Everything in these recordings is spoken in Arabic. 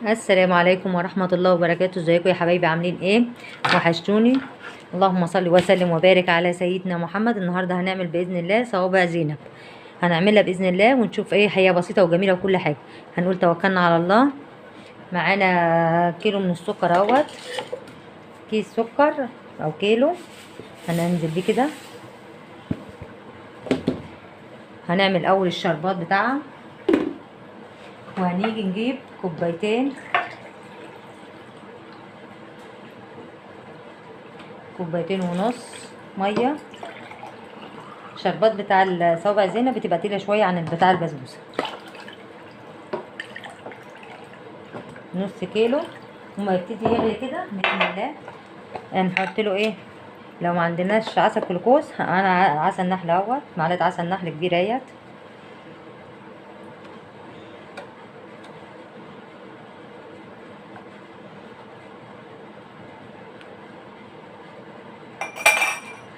السلام عليكم ورحمة الله وبركاته. ازيكم يا حبايبي؟ عاملين ايه؟ وحشتوني. اللهم صل وسلم وبارك على سيدنا محمد. النهارده هنعمل باذن الله صوابع زينب. هنعملها باذن الله ونشوف ايه. هي بسيطة وجميلة وكل حاجة. هنقول توكلنا على الله. معانا كيلو من السكر اهوت، كيس سكر او كيلو. هننزل بيه كده. هنعمل اول الشربات بتاعها، وهنيجي نجيب كوبايتين ونص ميه. الشربات بتاع الصوابع زينب بتبقى تقيله شويه عن بتاع البسبوسه. نص كيلو. وما يبتدي يغلي كده باذن الله نحط له ايه؟ لو ما عندناش عسل جلوكوز، انا عسل نحل اهوت، معلقه عسل نحل كبيره اهيت.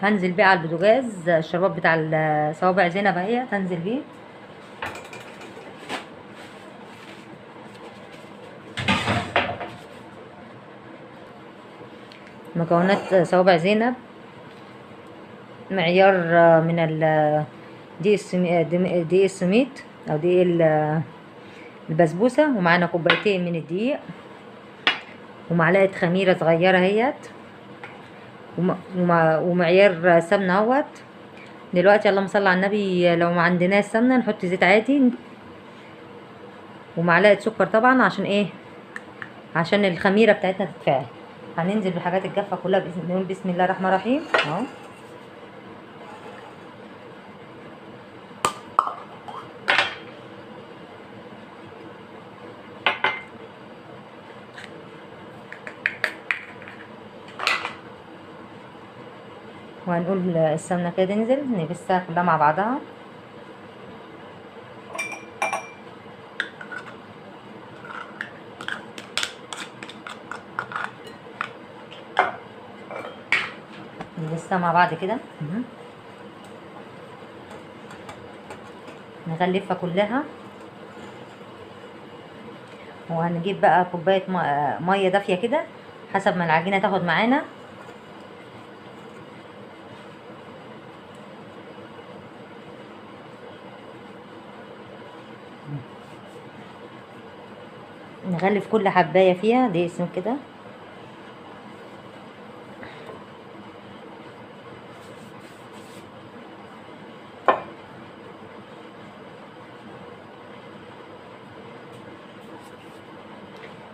هنزل بيه على البوتاجاز. الشربات بتاع الصوابع زينب اهيت هنزل بيه. مكونات صوابع زينب: معيار من دقيق السميد او دقيق البسبوسه، ومعانا كوبايتين من الدقيق، ومعلقه خميره صغيره اهيت، ومعيار سمنه اهوت. دلوقتي اللهم صل على النبي، لو ما عندناش سمنه نحط زيت عادي، ومعلقه سكر طبعا. عشان ايه؟ عشان الخميره بتاعتنا تتفاعل. هننزل بالحاجات الجافه كلها نقول بسم الله الرحمن الرحيم اهو. وهنقول السمنه كده تنزل نبسها كلها مع بعضها. نبسها مع بعض كده. نغلفها كلها. وهنجيب بقى كوبايه ميه دافيه كده حسب ما العجينه تاخد معانا. نغلف كل حبايه فيها دي اسم كده.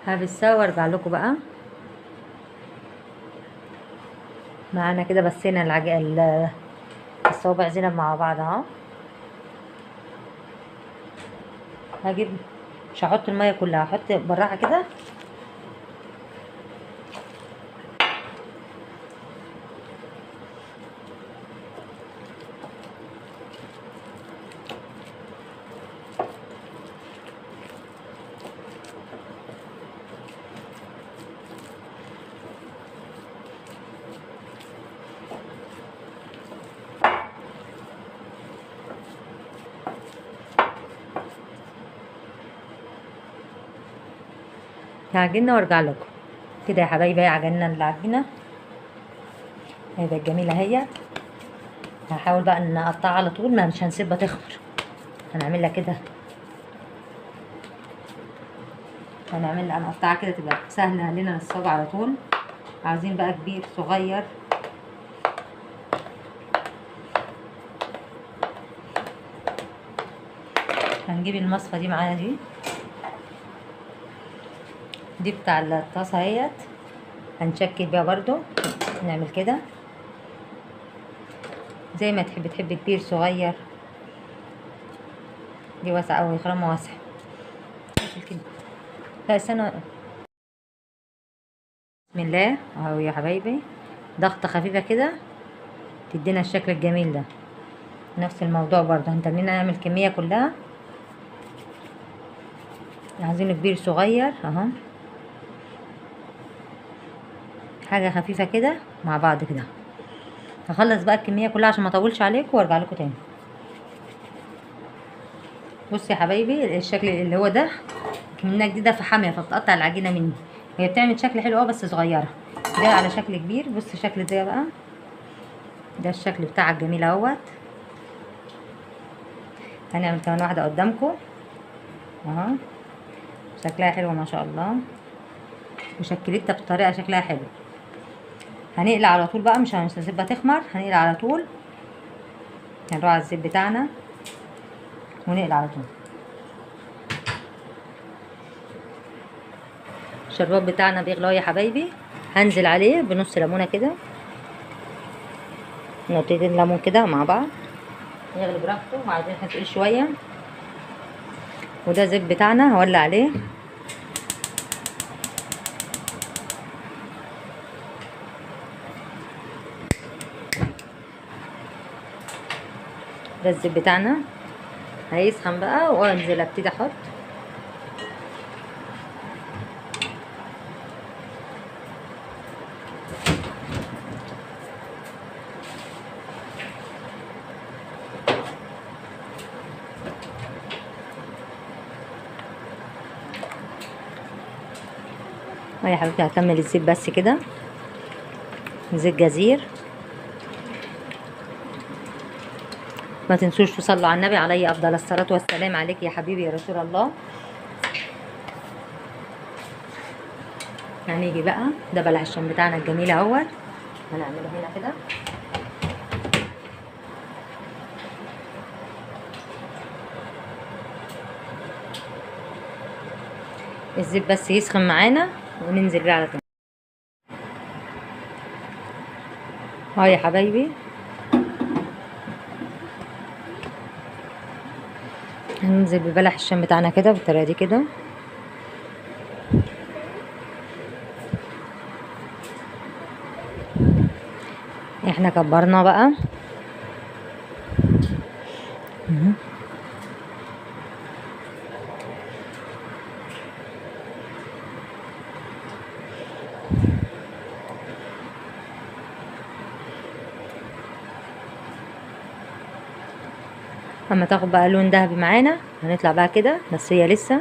هبسها وارجع لكم بقى. معانا كده بسينا الصوابع زينب مع بعض اهو. هجيب، مش هحط الميه كلها، هحط بالراحه كده. هعجنها وارجع لكم. كده يا حبايبي عجننا العجينه، هي بقت جميله اهي. هحاول بقى ان اقطعها على طول، ما مش هنسيبها تخمر. هنعملها كده، هنقطعها كده تبقى سهله لنا للصاج على طول. عاوزين بقى كبير صغير. هنجيب المصفى دي معانا، دي بتاع الطاسه اهيت، هنشكل بيها برضو. نعمل كده زي ما تحب كبير صغير. دي واسعه قوي، خرامه واسعه كده. لا استنى. بسم الله اهو يا حبايبي، ضغطه خفيفه كده تدينا الشكل الجميل ده. نفس الموضوع برضو هنتنينا نعمل كميه كلها. عايزينه كبير صغير اهو، حاجه خفيفه كده مع بعض كده. هخلص بقى الكميه كلها عشان ما اطولش عليكم وارجع لكم تاني. بصوا يا حبايبي الشكل اللي هو ده منها جديده فحاميه فبتقطع العجينه مني. هي بتعمل شكل حلو بس صغيره. ده على شكل كبير. بص الشكل ده بقى، ده الشكل بتاعها الجميل اهوت. هنعمل كمان واحده قدامكم اهو، شكلها حلو ما شاء الله، وشكلتها بطريقه شكلها حلو. هنقلع على طول بقى، مش هنسيبها تخمر، هنقلع على طول. هنروح على الزيت بتاعنا ونقلع على طول. الشربات بتاعنا بيغلى يا حبايبي. هنزل عليه بنص ليمونه كده، نقطتين ليمون كده مع بعض، يغلي براحته وعايزين تقيل شويه. وده الزيت بتاعنا هولع عليه. ده الزيت بتاعنا هيسخن بقى، وانزل ابتدي احط. يا حبيبتي هكمل الزيت بس كده، زيت جزير. ما تنسوش تصلوا على النبي عليه افضل الصلاه والسلام. عليك يا حبيبي يا رسول الله. هنيجي بقى، ده بلح الشام بتاعنا الجميل اهوت، هنعمله هنا كده. الزيت بس يسخن معانا وننزل بيه على طول. اهو يا حبايبي هننزل ببلح الشام بتاعنا كده بالطريقه دي كده. احنا كبرنا بقى. اما تاخد بقى لون ذهبي معانا هنطلع بقى كده، بس هي لسه.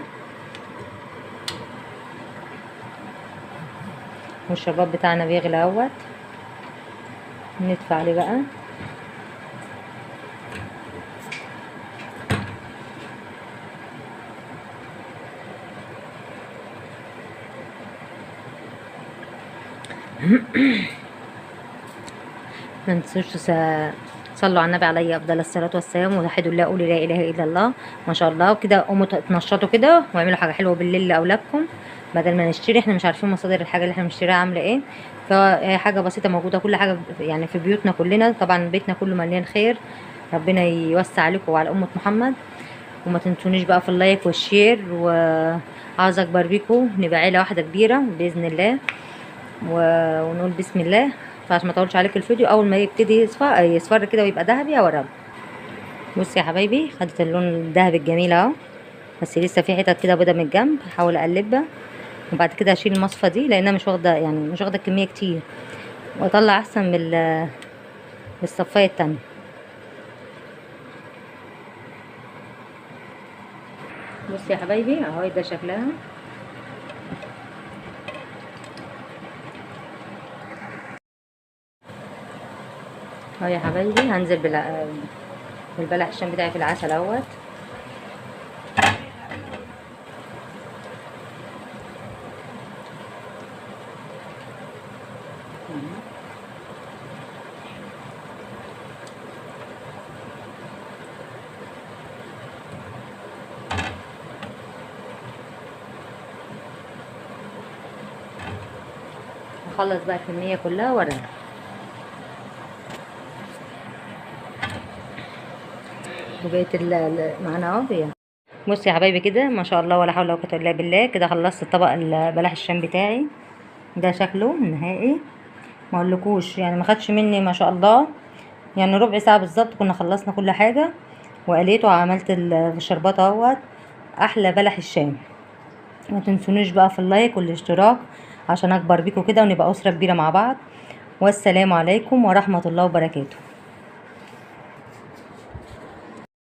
والشربات بتاعنا بيغلى اهوت، ندفع عليه بقى. ما تنسوش صلوا على النبي عليه افضل الصلاه والسلام، ووحدوا الله، قولوا لا اله الا الله. ما شاء الله كده. قوموا تنشطوا كده واعملوا حاجه حلوه بالليل لاولادكم، بدل ما نشتري. احنا مش عارفين مصادر الحاجه اللي احنا بنشتريها عامله ايه، فحاجه بسيطه موجوده، كل حاجه يعني في بيوتنا كلنا. طبعا بيتنا كله مليان خير، ربنا يوسع عليكم وعلى امه محمد. وما تنسونيش بقى في اللايك والشير، وعاوزه اكبر بيكم نبقى عيله واحده كبيره باذن الله. ونقول بسم الله. فعشان ما اطولش عليك الفيديو، اول ما يبتدي يصفر كده ويبقى ذهبي اوريكم. بصي يا حبايبي، خدت اللون الذهبي الجميل اهو، بس لسه في حتت كده بيضه من الجنب، هحاول اقلبها. وبعد كده هشيل المصفى دي لانها مش واخده، يعني مش واخده كميه كتير، واطلع احسن بالصفايه التانية. بصي يا حبايبي اهو ده شكلها. اهو يا حبايبي هنزل بالبلح الشام بتاعي في العسل اهوت. هخلص بقى الكميه كلها واوريها. وبقيت معانا اهو. بصي يا حبايبي كده ما شاء الله، ولا حول ولا قوه الا بالله. كده خلصت الطبق البلح الشام بتاعي، ده شكله النهائي. ما اقولكوش يعني، ما خدش مني ما شاء الله يعني ربع ساعه بالظبط كنا خلصنا كل حاجه. وقليت وعملت الشربات اهوت، احلى بلح الشام. ما تنسونيش بقى في اللايك والاشتراك عشان اكبر بيكم كده ونبقى اسره كبيره مع بعض. والسلام عليكم ورحمه الله وبركاته.